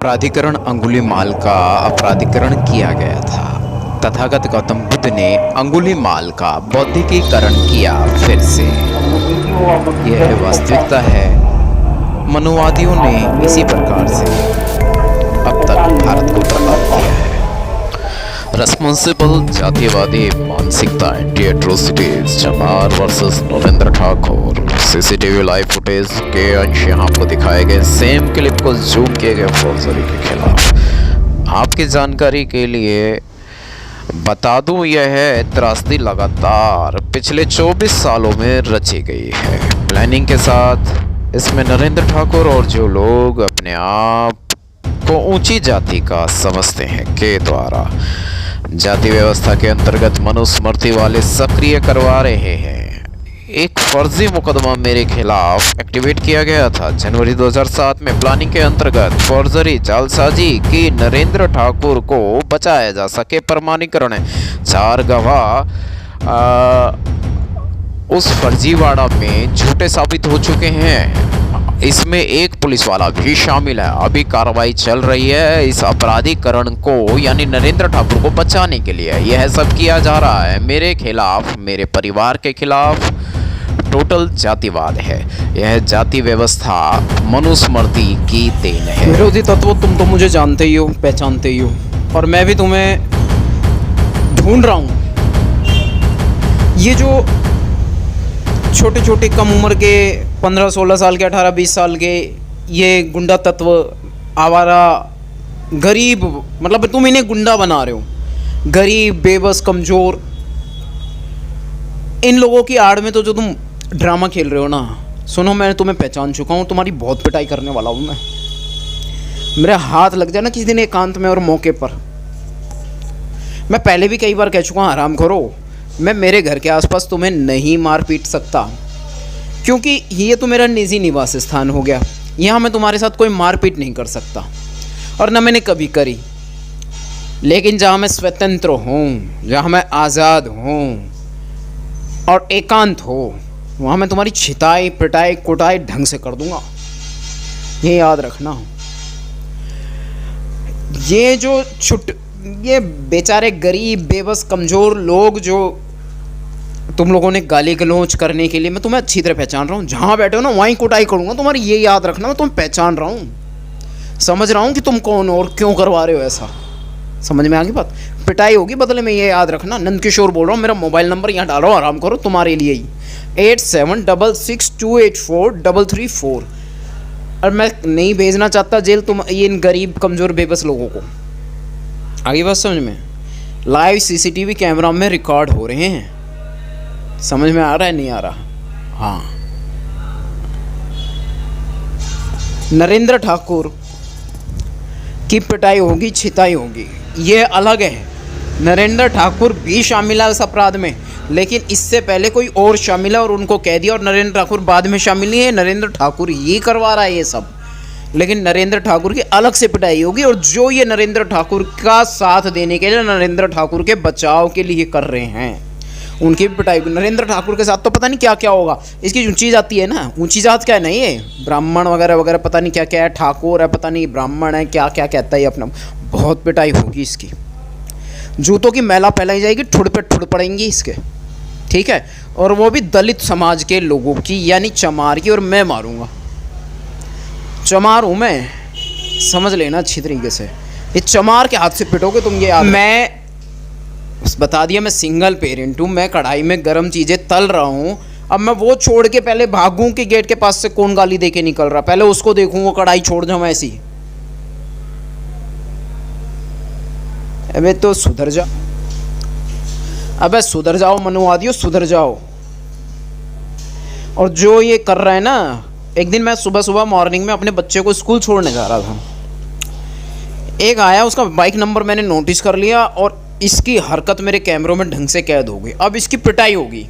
प्राधिकरण अंगुलीमाल का अपराधीकरण किया गया था। तथागत गौतम बुद्ध ने अंगुलीमाल का बौद्धिकीकरण किया। फिर से यह वास्तविकता है। मनुवादियों ने इसी प्रकार से अब तक भारत को बर्बाद किया है। रेस्पॉन्सिबल जातिवादी मानसिकता, एंटी एट्रोसिटीज, चमार versus Narendra Thakur. CCTV live footage के अंश यहाँ आपको दिखाए गए सेम क्लिप को जूम किए गए फोर्जरी के खिलाफ। आपकी जानकारी के लिए बता दूं, यह त्रासदी लगातार पिछले 24 सालों में रची गई है प्लानिंग के साथ। इसमें नरेंद्र ठाकुर और जो लोग अपने आप को ऊंची जाति का समझते हैं के द्वारा जाति व्यवस्था के अंतर्गत मनुस्मृति वाले सक्रिय करवा रहे हैं। एक फर्जी मुकदमा मेरे खिलाफ एक्टिवेट किया गया था जनवरी 2007 में प्लानिंग के अंतर्गत फर्जरी जालसाजी की नरेंद्र ठाकुर को बचाया जा सके। प्रमाणीकरण 4 गवाह उस फर्जीवाड़ा में झूठे साबित हो चुके हैं। इसमें एक पुलिस वाला भी शामिल है। अभी कार्रवाई चल रही है इस अपराधीकरण को यानी नरेंद्र ठाकुर को बचाने के लिए। यह सब किया जा रहा है मेरे खिलाफ, मेरे परिवार के खिलाफ। टोटल जातिवाद है। यह जाति व्यवस्था मनुस्मृति की देन है। विरोधी तत्व तुम तो मुझे जानते ही हो, पहचानते ही हो, और मैं भी तुम्हें ढूंढ रहा हूँ। ये जो छोटे छोटे कम उम्र के 15-16 साल के, 18-20 साल के ये गुंडा तत्व, आवारा, गरीब, मतलब तुम इन्हें गुंडा बना रहे हो। गरीब, बेबस, कमज़ोर, इन लोगों की आड़ में तो जो तुम ड्रामा खेल रहे हो ना, सुनो, मैं तुम्हें पहचान चुका हूँ। तुम्हारी बहुत पिटाई करने वाला हूँ मैं। मेरा हाथ लग जाए ना किसी दिन एकांत में और मौके पर। मैं पहले भी कई बार कह चुका हूँ, हरामखोरो, मैं मेरे घर के आसपास तुम्हें नहीं मार पीट सकता, क्योंकि ये तो मेरा निजी निवास स्थान हो गया। यहाँ मैं तुम्हारे साथ कोई मारपीट नहीं कर सकता, और न मैंने कभी करी। लेकिन जहाँ मैं स्वतंत्र हूँ, जहाँ मैं आज़ाद हूँ और एकांत हो, वहाँ मैं तुम्हारी छिताई, पिटाई, कुटाई ढंग से कर दूंगा। ये याद रखना। ये बेचारे गरीब, बेबस, कमज़ोर लोग जो तुम लोगों ने गाली गलौज करने के लिए, मैं तुम्हें अच्छी तरह पहचान रहा हूँ। जहाँ बैठे हो ना वहीं कुटाई करूँगा तुम्हारी। ये याद रखना, मैं तुम्हें पहचान रहा हूँ, समझ रहा हूँ कि तुम कौन हो और क्यों करवा रहे हो ऐसा। समझ में आ गई बात? पिटाई होगी बदले में, ये याद रखना। नंद किशोर बोल रहा हूँ। मेरा मोबाइल नंबर यहाँ डाल रहा हूँ, आराम करो, तुम्हारे लिए ही 8766284334। और मैं नहीं भेजना चाहता जेल तुम ये इन गरीब, कमज़ोर, बेबस लोगों को। आगे बात समझ में? लाइव सीसीटीवी कैमरा में रिकॉर्ड हो रहे हैं। समझ में आ रहा है, नहीं आ रहा? हाँ। नरेंद्र ठाकुर की पिटाई होगी, छिताई होगी, ये अलग है। नरेंद्र ठाकुर भी शामिल है इस अपराध में, लेकिन इससे पहले कोई और शामिल है और उनको कह दिया, और नरेंद्र ठाकुर बाद में शामिल नहीं है। नरेंद्र ठाकुर ही करवा रहा है ये सब, लेकिन नरेंद्र ठाकुर की अलग से पिटाई होगी। और जो ये नरेंद्र ठाकुर का साथ देने के लिए, नरेंद्र ठाकुर के बचाव के लिए कर रहे हैं, उनकी भी पिटाई। नरेंद्र ठाकुर के साथ तो पता नहीं क्या क्या होगा। इसकी ऊंची जाति है ना, ऊंची जात क्या है, नहीं है ब्राह्मण वगैरह वगैरह, पता नहीं क्या क्या है, ठाकुर है, पता नहीं ब्राह्मण है, क्या क्या कहता है अपना। बहुत पिटाई होगी इसकी। जूतों की मैला फैलाई जाएगी, ठुड़ पे ठुड़ पड़ेंगी इसके, ठीक है। और वो भी दलित समाज के लोगों की, यानी चमार की। और मैं मारूंगा, चमार हूँ मैं, समझ लेना अच्छी तरीके से। ये चमार के हाथ से पिटोगे तुम, ये याद। मैं बता दिया, मैं सिंगल पेरेंट हूँ। मैं कढ़ाई में गर्म चीज़ें तल रहा हूँ। अब मैं वो छोड़ के पहले भागूं कि गेट के पास से कौन गाली दे के निकल रहा, पहले उसको देखूं, वो कढ़ाई छोड़ जाऊं ऐसी। अबे तो सुधर जा, अबे सुधर जाओ मनुवादियों, सुधर जाओ। और जो ये कर रहा है ना, एक दिन मैं सुबह सुबह मॉर्निंग में अपने बच्चे को स्कूल छोड़ने जा रहा था। एक आया, उसका बाइक नंबर मैंने नोटिस कर लिया, और इसकी हरकत मेरे कैमरों में ढंग से कैद हो गई। अब इसकी पिटाई होगी।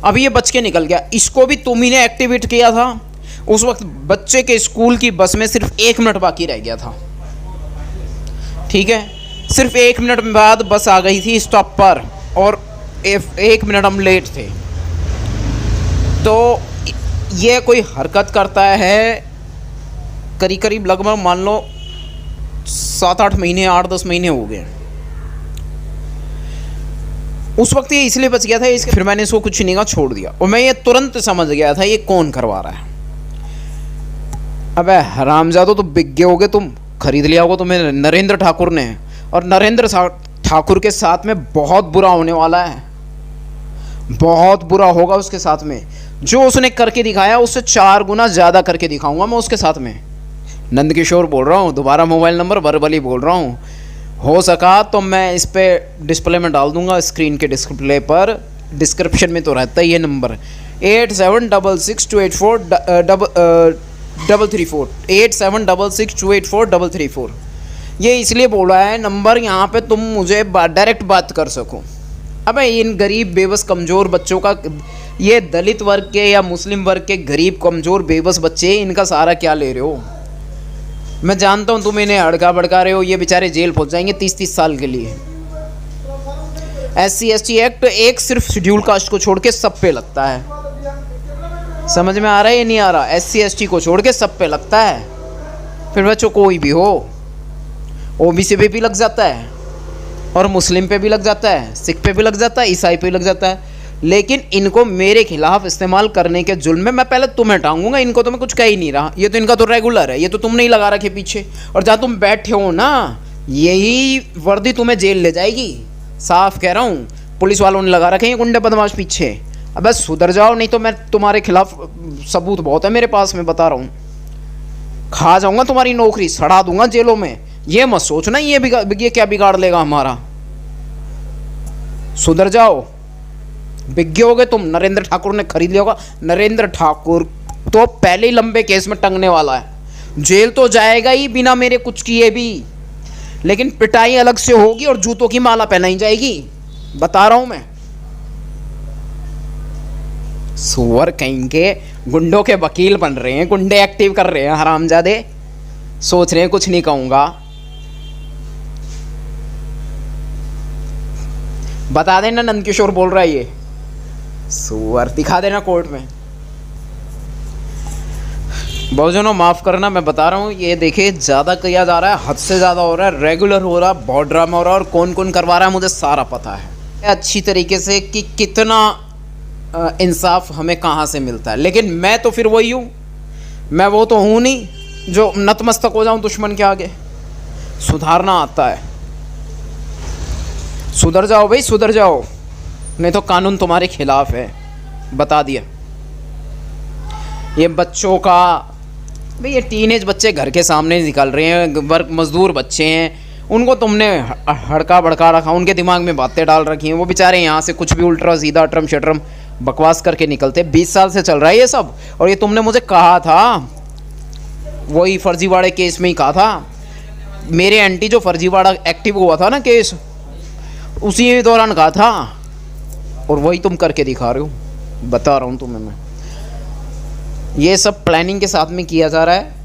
अभी ये बच के निकल गया। इसको भी तुम ही ने एक्टिवेट किया था। उस वक्त बच्चे के स्कूल की बस में सिर्फ 1 मिनट बाकी रह गया था, ठीक है। सिर्फ 1 मिनट बाद बस आ गई थी स्टॉप पर, और 1 मिनट हम लेट थे। तो ये कोई हरकत करता है, करीब करीब लगभग मान लो 7-8 महीने 8-10 महीने हो गए। उस वक्त ये इसलिए बच गया था इसके, फिर मैंने इसको कुछ नहीं कहा, छोड़ दिया। और मैं ये तुरंत समझ गया था ये कौन करवा रहा है। अबे हरामजादो, तो बिक गए होगे तुम, खरीद लिया होगा तुम्हें नरेंद्र ठाकुर ने, और नरेंद्र ठाकुर के साथ में बहुत बुरा होने वाला है, बहुत बुरा होगा उसके साथ में। जो उसने करके दिखाया उससे 4 गुना ज़्यादा करके दिखाऊंगा मैं उसके साथ में। नंदकिशोर बोल रहा हूँ, दोबारा मोबाइल नंबर वर्बली बोल रहा हूँ। हो सका तो मैं इस पर डिस्प्ले में डाल दूंगा, स्क्रीन के डिस्प्ले पर, डिस्क्रिप्शन में तो रहता ही ये नंबर 8766284334 8766284334। ये इसलिए बोला है नंबर यहाँ पे तुम मुझे डायरेक्ट बात कर सको। अबे इन गरीब बेबस कमज़ोर बच्चों का, ये दलित वर्ग के या मुस्लिम वर्ग के गरीब कमज़ोर बेबस बच्चे, इनका सहारा क्या ले रहे हो? मैं जानता हूँ तुम इन्हें हड़का भड़का रहे हो, ये बेचारे जेल पहुँच जाएंगे 30-30 साल के लिए। SC/ST एक्ट एक सिर्फ शेड्यूल कास्ट को छोड़ के सब पे लगता है। समझ में आ रहा है ये नहीं आ रहा? SC/ST को छोड़ के सब पे लगता है। फिर बच्चों कोई भी हो, OBC पे भी लग जाता है, और मुस्लिम पे भी लग जाता है, सिख पे भी लग जाता है, ईसाई पे भी लग जाता है। लेकिन इनको मेरे खिलाफ इस्तेमाल करने के जुल्म में मैं पहले तुम्हें टांगूंगा। इनको तो मैं कुछ कह ही नहीं रहा, ये तो इनका तो रेगुलर है, ये तो तुमने ही लगा रखे पीछे। और जहाँ तुम बैठे हो ना, यही वर्दी तुम्हें जेल ले जाएगी, साफ कह रहा हूँ। पुलिस वालों ने लगा रखे हैं गुंडे बदमाश पीछे। अब बस सुधर जाओ, नहीं तो मैं तुम्हारे खिलाफ सबूत बहुत है मेरे पास, मैं बता रहा हूँ। खा जाऊँगा तुम्हारी नौकरी, सड़ा दूंगा जेलों में। ये मत सोचना ये क्या बिगाड़ लेगा हमारा। सुधर जाओ, बिक गए होगे तुम। नरेंद्र ठाकुर ने खरीद लिया होगा। नरेंद्र ठाकुर तो पहले ही लंबे केस में टंगने वाला है, जेल तो जाएगा ही बिना मेरे कुछ किए भी, लेकिन पिटाई अलग से होगी और जूतों की माला पहनाई जाएगी, बता रहा हूं मैं। सुअर कहीं के गुंडों के वकील बन रहे हैं, गुंडे एक्टिव कर रहे हैं हरामजादे, सोच रहे हैं कुछ नहीं कहूंगा। बता देना नंदकिशोर बोल रहा है ये, सुअर दिखा देना कोर्ट में। बहुजनों माफ़ करना, मैं बता रहा हूँ ये देखिए ज़्यादा किया जा रहा है, हद से ज़्यादा हो रहा है, रेगुलर हो रहा है, बहुत ड्रामा हो रहा है, और कौन कौन करवा रहा है मुझे सारा पता है अच्छी तरीके से कि कितना इंसाफ हमें कहाँ से मिलता है। लेकिन मैं तो फिर वही हूँ, मैं वो तो हूँ नहीं जो नतमस्तक हो जाऊँ दुश्मन के आगे। सुधारना आता है, सुधर जाओ भाई, सुधर जाओ, नहीं तो कानून तुम्हारे खिलाफ है, बता दिया। ये बच्चों का भाई, ये टीनेज बच्चे घर के सामने निकल रहे हैं, वर्क मजदूर बच्चे हैं, उनको तुमने हड़का भड़का रखा, उनके दिमाग में बातें डाल रखी हैं। वो बेचारे यहाँ से कुछ भी उल्टा सीधा अटरम शटरम बकवास करके निकलते। 20 साल से चल रहा है ये सब, और ये तुमने मुझे कहा था, वही फर्जीवाड़े केस में ही कहा था, मेरे एंटी जो फर्जीवाड़ा एक्टिव हुआ था ना केस, उसी दौरान कहा था, और वही तुम करके दिखा रहे हो, बता रहा हूँ तुम्हें मैं। ये सब प्लानिंग के साथ में किया जा रहा है,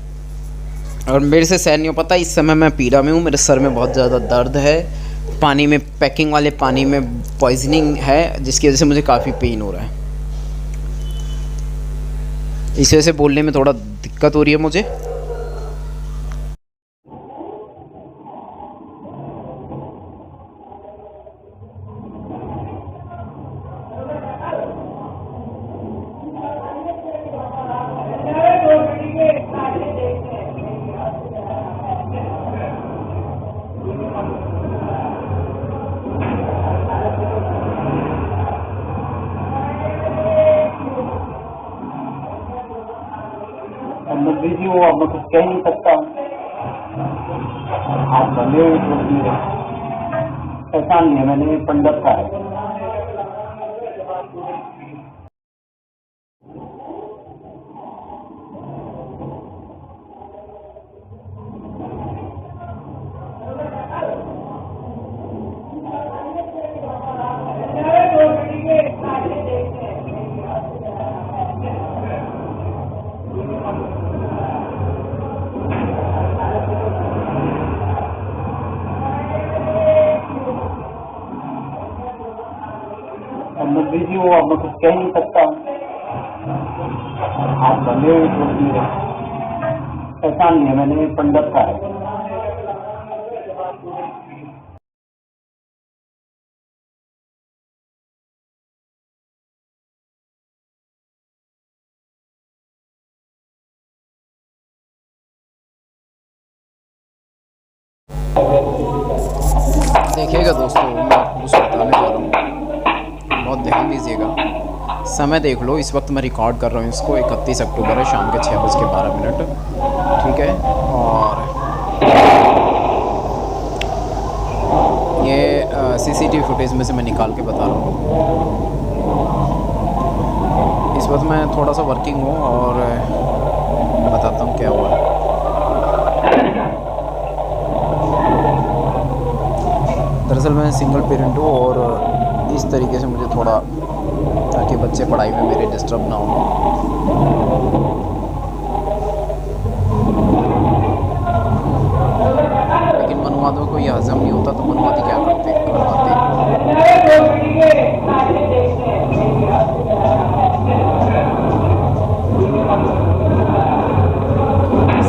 और मेरे से सहन नहीं हो पाता। इस समय मैं पीड़ा में हूँ, मेरे सर में बहुत ज़्यादा दर्द है, पानी में, पैकिंग वाले पानी में पॉइजनिंग है, जिसकी वजह से मुझे काफ़ी पेन हो रहा है। इस वजह से बोलने में थोड़ा दिक्कत हो रही है मुझे। दीदी वो अब मैं कुछ कह नहीं सकता, आप भले ऐसा नहीं है, मैंने पंडित का है। दीदी वो अब मैं कुछ कह नहीं सकता, आप भले ऐसा नहीं है, मैंने पंडित का है। देखिएगा दोस्तों, मैं आपको कुछ बताने जा रहा हूँ, बहुत ध्यान दीजिएगा। समय देख लो, इस वक्त मैं रिकॉर्ड कर रहा हूँ इसको, 31 अक्टूबर है, शाम के 6:12। ठीक है। और ये सीसीटीवी फुटेज में से मैं निकाल के बता रहा हूँ। इस वक्त मैं थोड़ा सा वर्किंग हूँ और बताता हूँ क्या हुआ है। दरअसल मैं सिंगल पेरेंट हूँ और इस तरीके से मुझे थोड़ा, ताकि बच्चे पढ़ाई में मेरे डिस्टर्ब ना हो। लेकिन मनवादों को ये हजम नहीं होता, तो मनवादी क्या करते हैं,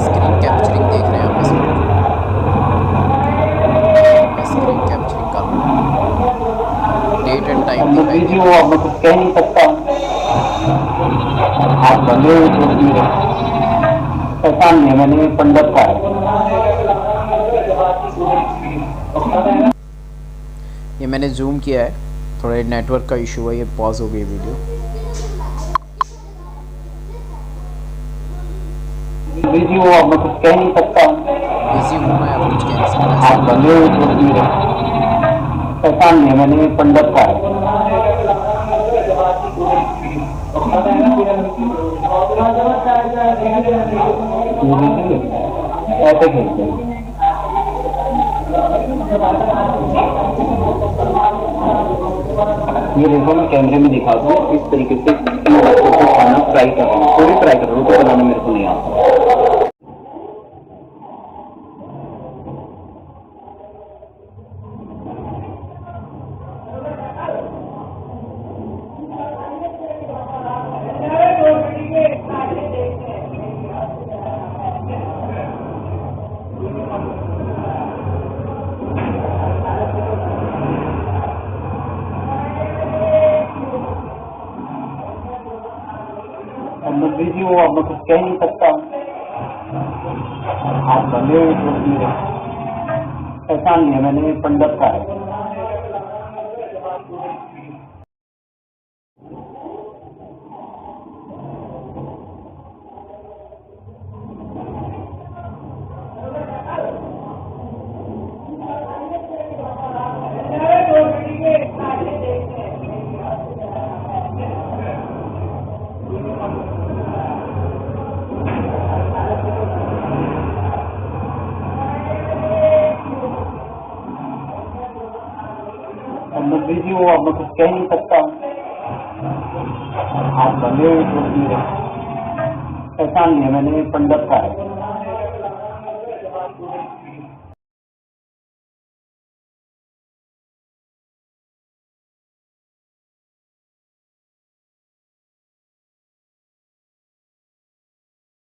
स्क्रीन कैप्चरिंग देख रहे हैं आप इसमें, मैं स्क्रीन कैप्चरिंग कर रहा हूँ, डेट एंड टाइम दिखाई दे जी रहा वो है। अब मैं कुछ कह नहीं सकता। आप बंधे हुए सोच मेरे ऐसा नहीं है, मैंने पंडित का है। ये मैंने जूम किया है, थोड़ा नेटवर्क का इशू है, ये पॉज हो गई वीडियो। जी वो अब मैं कुछ कह नहीं सकता। बिजी हूँ मैं, अब कुछ कह नहीं सकता। आप बंधे हुए सोच मेरे ऐसा नहीं है, मैंने पंडित का है। ऐसे खेलते हैं। ये देखो, मैं कैमरे में दिखा दूँ इस तरीके से खाना फ्राई कर रहा हूँ, पूरी फ्राई कर रहा हूँ, तो बनाना मेरे को नहीं आता। जी वो अब मैं कुछ कह नहीं सकता। आप बंधे हुए सोच मेरे ऐसा नहीं है, मैंने पंडित का है। जी वो अब मैं कुछ कह नहीं सकता। आप बंधे हुए सोच मेरे ऐसा नहीं है, मैंने पंडित का है।